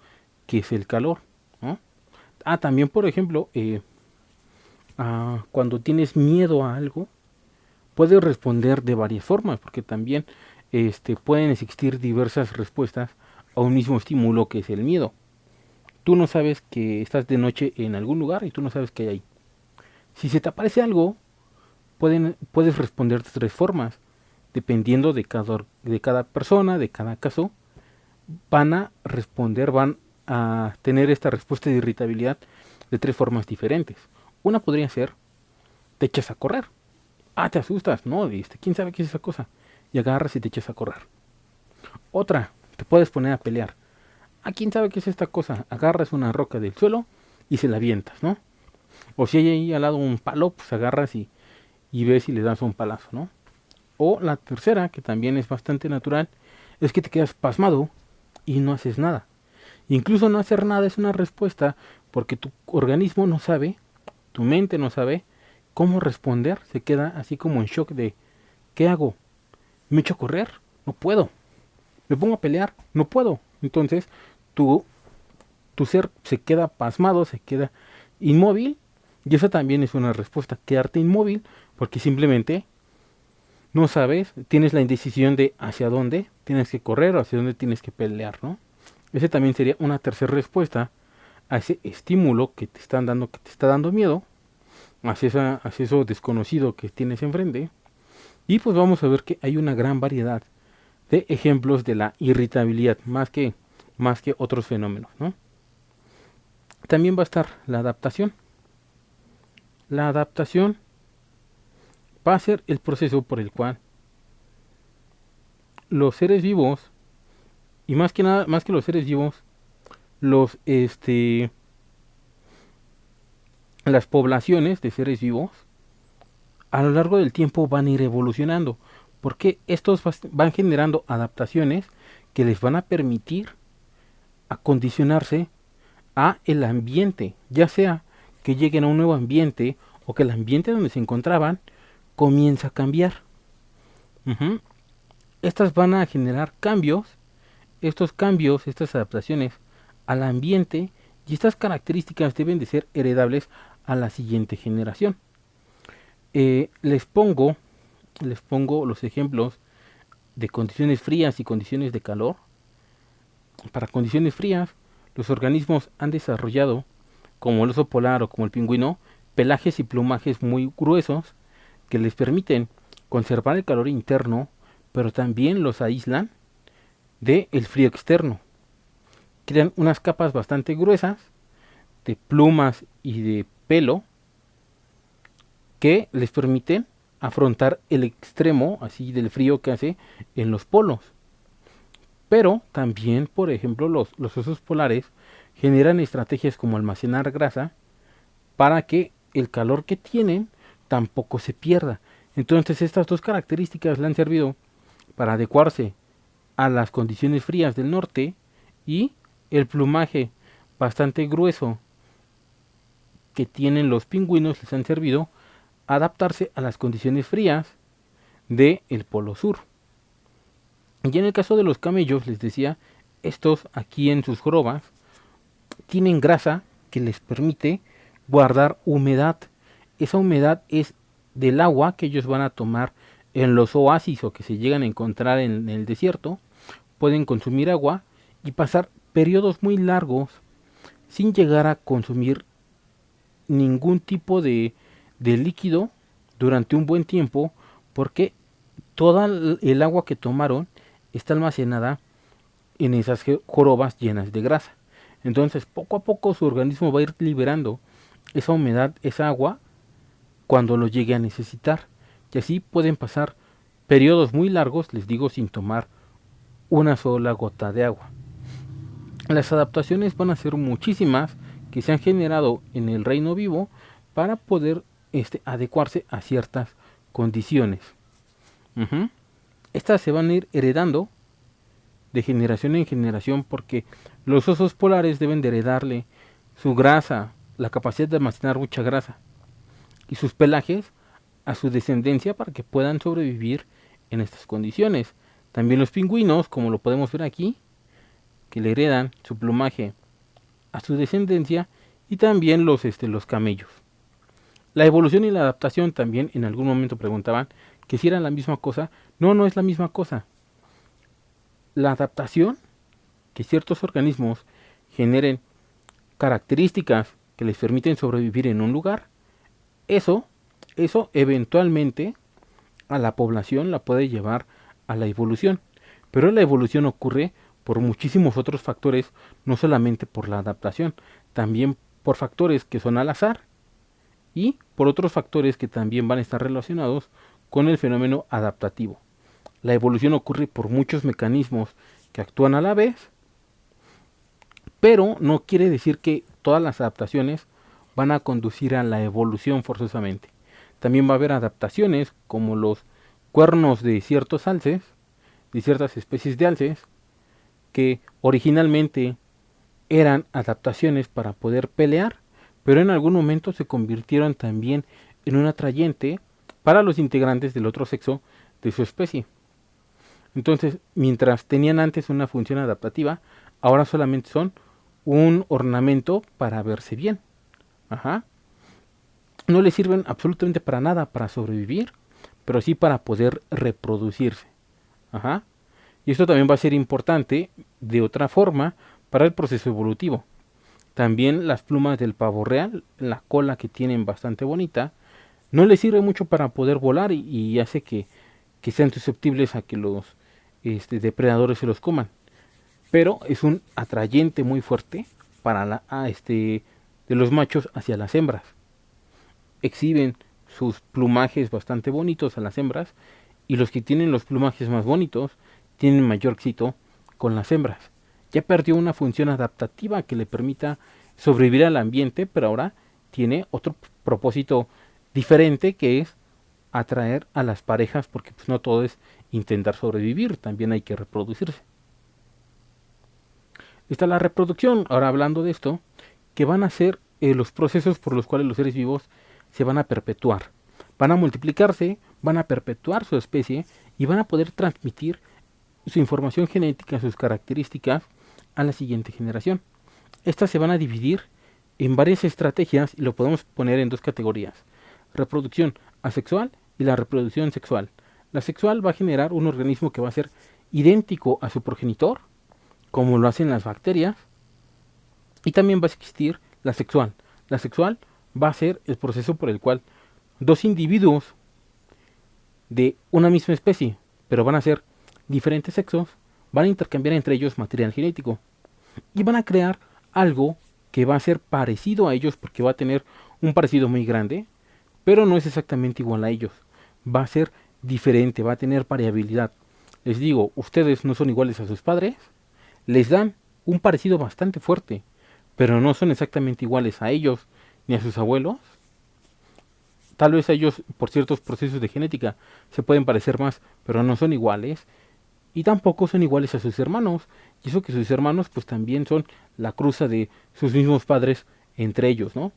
que es el calor, ¿no? También, por ejemplo, cuando tienes miedo a algo, puedes responder de varias formas, porque también pueden existir diversas respuestas a un mismo estímulo que es el miedo. Tú no sabes que estás de noche en algún lugar y tú no sabes qué hay ahí. Si se te aparece algo, puedes responder de tres formas. Dependiendo de cada persona, de cada caso, van a tener esta respuesta de irritabilidad de tres formas diferentes. Una podría ser, te echas a correr. Te asustas, ¿no? ¿Quién sabe qué es esa cosa? Y agarras y te echas a correr. Otra, te puedes poner a pelear. ¿Quién sabe qué es esta cosa? Agarras una roca del suelo y se la avientas, ¿no? O si hay ahí al lado un palo, pues agarras y ves y le das un palazo, ¿no? O la tercera, que también es bastante natural, es que te quedas pasmado y no haces nada. Incluso no hacer nada es una respuesta porque tu organismo no sabe, tu mente no sabe cómo responder. Se queda así como en shock de, ¿qué hago? ¿Me echo a correr? No puedo. ¿Me pongo a pelear? No puedo. Entonces tu ser se queda pasmado, se queda inmóvil, y esa también es una respuesta, quedarte inmóvil porque simplemente no sabes, tienes la indecisión de hacia dónde tienes que correr o hacia dónde tienes que pelear, ¿no? Ese también sería una tercera respuesta a ese estímulo que te están dando, que te está dando miedo, hacia eso desconocido que tienes enfrente. Y pues vamos a ver que hay una gran variedad de ejemplos de la irritabilidad, más que otros fenómenos, ¿no? También va a estar la adaptación. La adaptación va a ser el proceso por el cual los seres vivos, y más que nada, más que los seres vivos, los las poblaciones de seres vivos a lo largo del tiempo van a ir evolucionando, porque estos van generando adaptaciones que les van a permitir acondicionarse a el ambiente, ya sea que lleguen a un nuevo ambiente o que el ambiente donde se encontraban comienza a cambiar. Ujú. Estas van a generar cambios, estos cambios, estas adaptaciones al ambiente, y estas características deben de ser heredables a la siguiente generación. Eh, les pongo les pongo los ejemplos de condiciones frías y condiciones de calor. Para condiciones frías, los organismos han desarrollado, como el oso polar o como el pingüino, pelajes y plumajes muy gruesos que les permiten conservar el calor interno, pero también los aíslan del frío externo. Crean unas capas bastante gruesas de plumas y de pelo que les permiten afrontar el extremo así del frío que hace en los polos. Pero también, por ejemplo, los osos polares generan estrategias como almacenar grasa para que el calor que tienen tampoco se pierda. Entonces estas dos características le han servido para adecuarse a las condiciones frías del norte, y el plumaje bastante grueso que tienen los pingüinos les han servido a adaptarse a las condiciones frías del polo sur. Y en el caso de los camellos, les decía, estos aquí en sus jorobas tienen grasa que les permite guardar humedad. Esa humedad es del agua que ellos van a tomar en los oasis o que se llegan a encontrar en el desierto. Pueden consumir agua y pasar periodos muy largos sin llegar a consumir ningún tipo de líquido durante un buen tiempo, porque toda el agua que tomaron está almacenada en esas jorobas llenas de grasa. Entonces, poco a poco su organismo va a ir liberando esa humedad, esa agua, cuando lo llegue a necesitar. Y así pueden pasar periodos muy largos, les digo, sin tomar una sola gota de agua. Las adaptaciones van a ser muchísimas que se han generado en el reino vivo para poder adecuarse a ciertas condiciones. Uh-huh. Estas se van a ir heredando de generación en generación, porque los osos polares deben de heredarle su grasa, la capacidad de almacenar mucha grasa, y sus pelajes a su descendencia para que puedan sobrevivir en estas condiciones. También los pingüinos, como lo podemos ver aquí, que le heredan su plumaje a su descendencia, y también los camellos. La evolución y la adaptación también en algún momento preguntaban que si eran la misma cosa. No, no es la misma cosa. La adaptación, que ciertos organismos generen características que les permiten sobrevivir en un lugar, eso eventualmente a la población la puede llevar a la evolución. Pero la evolución ocurre por muchísimos otros factores, no solamente por la adaptación, también por factores que son al azar y por otros factores que también van a estar relacionados con el fenómeno adaptativo. La evolución ocurre por muchos mecanismos que actúan a la vez, pero no quiere decir que todas las adaptaciones van a conducir a la evolución forzosamente. También va a haber adaptaciones como los cuernos de ciertos alces, de ciertas especies de alces, que originalmente eran adaptaciones para poder pelear, pero en algún momento se convirtieron también en un atrayente para los integrantes del otro sexo de su especie. Entonces, mientras tenían antes una función adaptativa, ahora solamente son un ornamento para verse bien. Ajá. No les sirven absolutamente para nada para sobrevivir, pero sí para poder reproducirse. Ajá. Y esto también va a ser importante de otra forma para el proceso evolutivo. También las plumas del pavo real, la cola que tienen bastante bonita, no les sirve mucho para poder volar, y hace que sean susceptibles a que los depredadores se los coman. Pero es un atrayente muy fuerte para de los machos hacia las hembras. Exhiben sus plumajes bastante bonitos a las hembras, y los que tienen los plumajes más bonitos tienen mayor éxito con las hembras. Ya perdió una función adaptativa que le permita sobrevivir al ambiente, pero ahora tiene otro propósito diferente, que es atraer a las parejas, porque pues no todo es intentar sobrevivir, también hay que reproducirse. Está la reproducción, ahora hablando de esto, que van a ser los procesos por los cuales los seres vivos se van a perpetuar. Van a multiplicarse, van a perpetuar su especie y van a poder transmitir su información genética, sus características a la siguiente generación. Estas se van a dividir en varias estrategias y lo podemos poner en dos categorías: reproducción asexual y la reproducción sexual. La sexual va a generar un organismo que va a ser idéntico a su progenitor, como lo hacen las bacterias, y también va a existir la sexual. La sexual va a ser el proceso por el cual dos individuos de una misma especie, pero van a ser diferentes sexos, van a intercambiar entre ellos material genético y van a crear algo que va a ser parecido a ellos, porque va a tener un parecido muy grande, pero no es exactamente igual a ellos. Va a ser diferente, va a tener variabilidad. Les digo, ustedes no son iguales a sus padres, les dan un parecido bastante fuerte, pero no son exactamente iguales a ellos ni a sus abuelos. Tal vez a ellos, por ciertos procesos de genética, se pueden parecer más, pero no son iguales. Y tampoco son iguales a sus hermanos. Y eso que sus hermanos pues también son la cruza de sus mismos padres entre ellos, ¿no?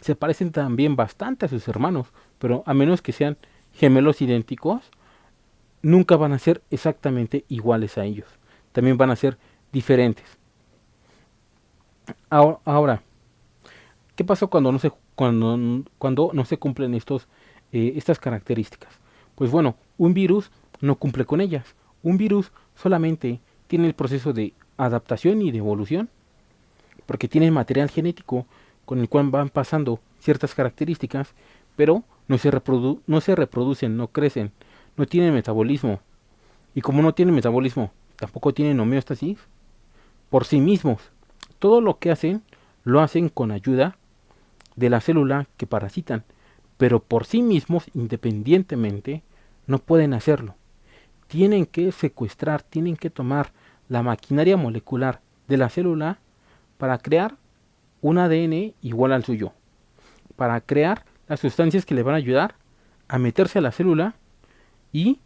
Se parecen también bastante a sus hermanos, pero a menos que sean gemelos idénticos, nunca van a ser exactamente iguales a ellos. También van a ser diferentes. Ahora, ¿qué pasa cuando no se cumplen estas características? Pues bueno, un virus no cumple con ellas. Un virus solamente tiene el proceso de adaptación y de evolución, porque tiene material genético con el cual van pasando ciertas características, pero no se reproducen, no crecen, no tienen metabolismo. Y como no tienen metabolismo, tampoco tienen homeostasis por sí mismos. Todo lo que hacen, lo hacen con ayuda de la célula que parasitan, pero por sí mismos, independientemente, no pueden hacerlo. Tienen que secuestrar, tienen que tomar la maquinaria molecular de la célula para crear un ADN igual al suyo, para crear las sustancias que le van a ayudar a meterse a la célula y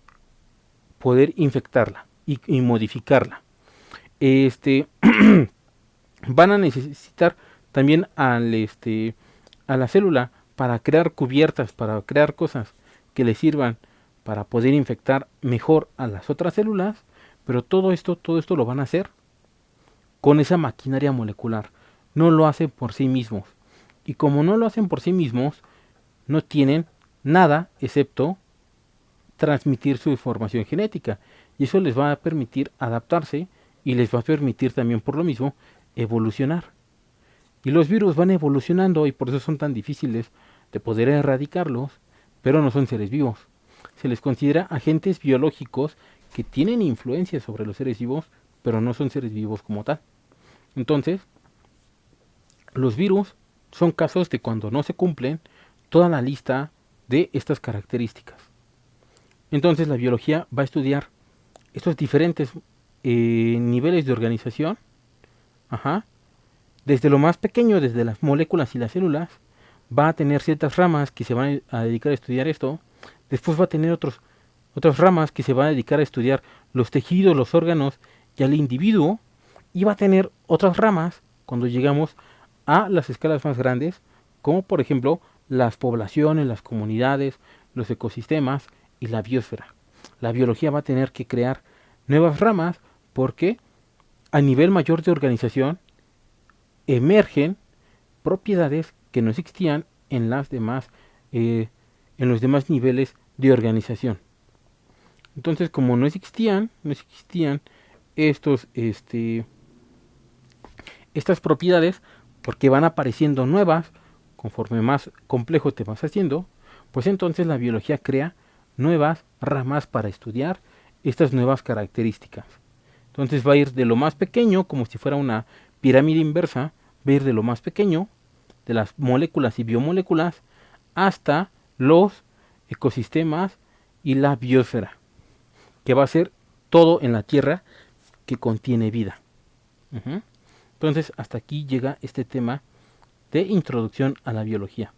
poder infectarla y modificarla. Van a necesitar también a la célula para crear cubiertas, para crear cosas que le sirvan para poder infectar mejor a las otras células, pero todo esto lo van a hacer con esa maquinaria molecular. No lo hacen por sí mismos. Y como no lo hacen por sí mismos, no tienen nada excepto transmitir su información genética. Y eso les va a permitir adaptarse y les va a permitir también por lo mismo evolucionar. Y los virus van evolucionando y por eso son tan difíciles de poder erradicarlos, pero no son seres vivos. Se les considera agentes biológicos que tienen influencia sobre los seres vivos, pero no son seres vivos como tal. Entonces, los virus son casos de cuando no se cumplen toda la lista de estas características. Entonces la biología va a estudiar estos diferentes niveles de organización, desde lo más pequeño, desde las moléculas y las células. Va a tener ciertas ramas que se van a dedicar a estudiar esto. Después va a tener otras ramas que se van a dedicar a estudiar los tejidos, los órganos y al individuo. Y va a tener otras ramas cuando llegamos a las escalas más grandes, como por ejemplo las poblaciones, las comunidades, los ecosistemas y la biosfera. La biología va a tener que crear nuevas ramas porque a nivel mayor de organización emergen propiedades que no existían en los demás niveles de organización. Entonces, como no existían estas propiedades, porque van apareciendo nuevas conforme más complejo te vas haciendo, pues entonces la biología crea nuevas ramas para estudiar estas nuevas características. Entonces va a ir de lo más pequeño, como si fuera una pirámide inversa, va a ir de lo más pequeño, de las moléculas y biomoléculas, hasta los ecosistemas y la biosfera, que va a ser todo en la Tierra que contiene vida. Entonces, hasta aquí llega este tema de introducción a la biología.